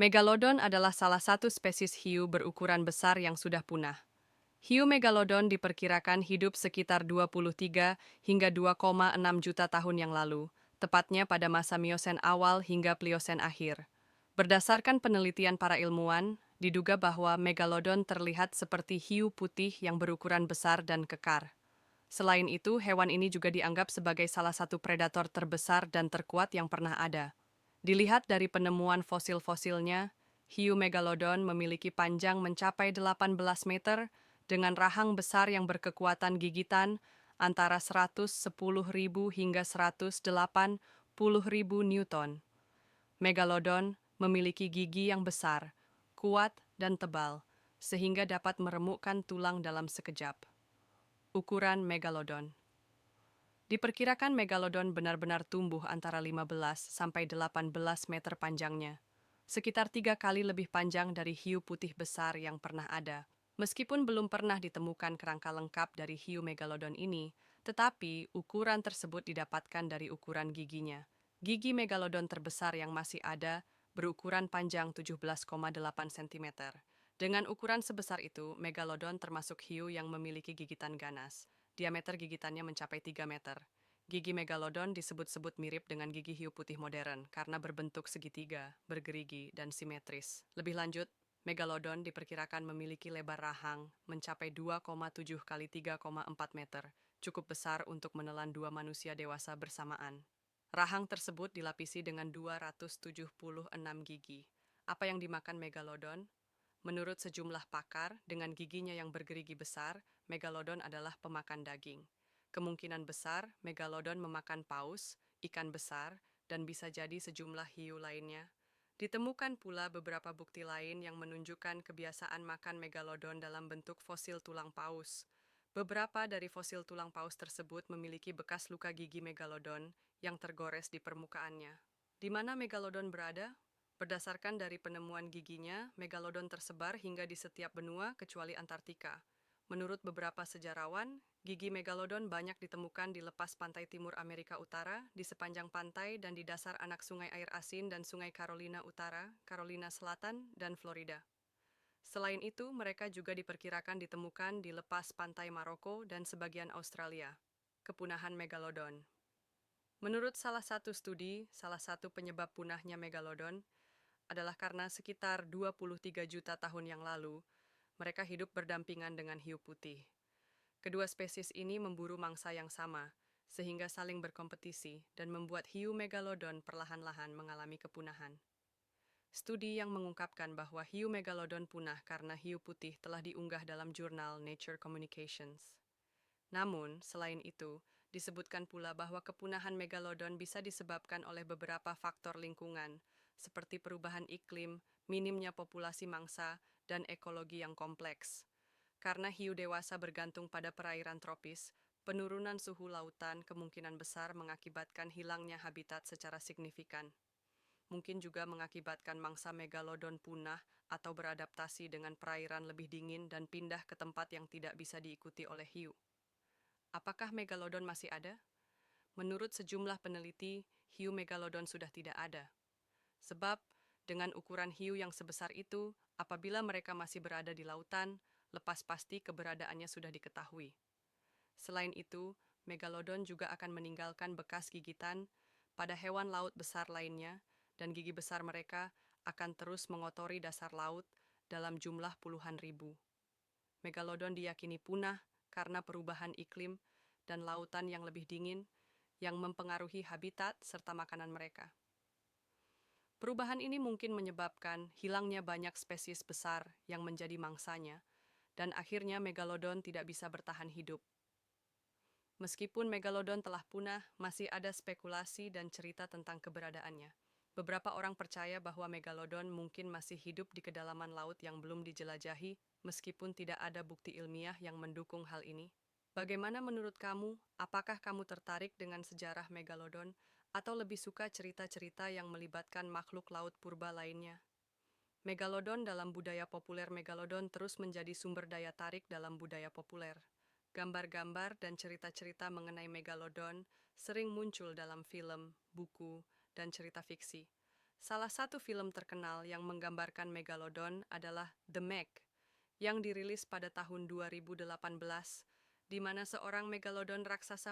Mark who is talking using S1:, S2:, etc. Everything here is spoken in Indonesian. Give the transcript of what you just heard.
S1: Megalodon adalah salah satu spesies hiu berukuran besar yang sudah punah. Hiu megalodon diperkirakan hidup sekitar 23 hingga 2,6 juta tahun yang lalu, tepatnya pada masa Miosen awal hingga Pliosen akhir. Berdasarkan penelitian para ilmuwan, diduga bahwa megalodon terlihat seperti hiu putih yang berukuran besar dan kekar. Selain itu, hewan ini juga dianggap sebagai salah satu predator terbesar dan terkuat yang pernah ada. Dilihat dari penemuan fosil-fosilnya, hiu megalodon memiliki panjang mencapai 18 meter dengan rahang besar yang berkekuatan gigitan antara 110.000 hingga 180.000 Newton. Megalodon memiliki gigi yang besar, kuat, dan tebal, sehingga dapat meremukkan tulang dalam sekejap. Ukuran megalodon. Diperkirakan megalodon benar-benar tumbuh antara 15 sampai 18 meter panjangnya, sekitar 3 kali lebih panjang dari hiu putih besar yang pernah ada. Meskipun belum pernah ditemukan kerangka lengkap dari hiu megalodon ini, tetapi ukuran tersebut didapatkan dari ukuran giginya. Gigi megalodon terbesar yang masih ada berukuran panjang 17,8 cm. Dengan ukuran sebesar itu, megalodon termasuk hiu yang memiliki gigitan ganas. Diameter gigitannya mencapai 3 meter. Gigi megalodon disebut-sebut mirip dengan gigi hiu putih modern karena berbentuk segitiga, bergerigi, dan simetris. Lebih lanjut, megalodon diperkirakan memiliki lebar rahang mencapai 2,7 kali 3,4 meter, cukup besar untuk menelan dua manusia dewasa bersamaan. Rahang tersebut dilapisi dengan 276 gigi. Apa yang dimakan megalodon? Menurut sejumlah pakar, dengan giginya yang bergerigi besar, megalodon adalah pemakan daging. Kemungkinan besar, megalodon memakan paus, ikan besar, dan bisa jadi sejumlah hiu lainnya. Ditemukan pula beberapa bukti lain yang menunjukkan kebiasaan makan megalodon dalam bentuk fosil tulang paus. Beberapa dari fosil tulang paus tersebut memiliki bekas luka gigi megalodon yang tergores di permukaannya. Di mana megalodon berada? Berdasarkan dari penemuan giginya, megalodon tersebar hingga di setiap benua kecuali Antartika. Menurut beberapa sejarawan, gigi megalodon banyak ditemukan di lepas pantai timur Amerika Utara, di sepanjang pantai dan di dasar anak sungai air asin dan sungai Carolina Utara, Carolina Selatan, dan Florida. Selain itu, mereka juga diperkirakan ditemukan di lepas pantai Maroko dan sebagian Australia. Kepunahan megalodon. Menurut salah satu studi, salah satu penyebab punahnya megalodon adalah karena sekitar 23 juta tahun yang lalu, mereka hidup berdampingan dengan hiu putih. Kedua spesies ini memburu mangsa yang sama, sehingga saling berkompetisi dan membuat hiu megalodon perlahan-lahan mengalami kepunahan. Studi yang mengungkapkan bahwa hiu megalodon punah karena hiu putih telah diunggah dalam jurnal Nature Communications. Namun, selain itu, disebutkan pula bahwa kepunahan megalodon bisa disebabkan oleh beberapa faktor lingkungan, seperti perubahan iklim, minimnya populasi mangsa, dan ekologi yang kompleks. Karena hiu dewasa bergantung pada perairan tropis, penurunan suhu lautan kemungkinan besar mengakibatkan hilangnya habitat secara signifikan. Mungkin juga mengakibatkan mangsa megalodon punah atau beradaptasi dengan perairan lebih dingin dan pindah ke tempat yang tidak bisa diikuti oleh hiu. Apakah megalodon masih ada? Menurut sejumlah peneliti, hiu megalodon sudah tidak ada. Sebab, dengan ukuran hiu yang sebesar itu, apabila mereka masih berada di lautan, lepas pasti keberadaannya sudah diketahui. Selain itu, megalodon juga akan meninggalkan bekas gigitan pada hewan laut besar lainnya, dan gigi besar mereka akan terus mengotori dasar laut dalam jumlah puluhan ribu. Megalodon diyakini punah karena perubahan iklim dan lautan yang lebih dingin yang mempengaruhi habitat serta makanan mereka. Perubahan ini mungkin menyebabkan hilangnya banyak spesies besar yang menjadi mangsanya, dan akhirnya megalodon tidak bisa bertahan hidup. Meskipun megalodon telah punah, masih ada spekulasi dan cerita tentang keberadaannya. Beberapa orang percaya bahwa megalodon mungkin masih hidup di kedalaman laut yang belum dijelajahi, meskipun tidak ada bukti ilmiah yang mendukung hal ini. Bagaimana menurut kamu? Apakah kamu tertarik dengan sejarah megalodon, atau lebih suka cerita-cerita yang melibatkan makhluk laut purba lainnya? Megalodon dalam budaya populer. Megalodon terus menjadi sumber daya tarik dalam budaya populer. Gambar-gambar dan cerita-cerita mengenai megalodon sering muncul dalam film, buku, dan cerita fiksi. Salah satu film terkenal yang menggambarkan megalodon adalah The Meg, yang dirilis pada tahun 2018, di mana seorang megalodon raksasa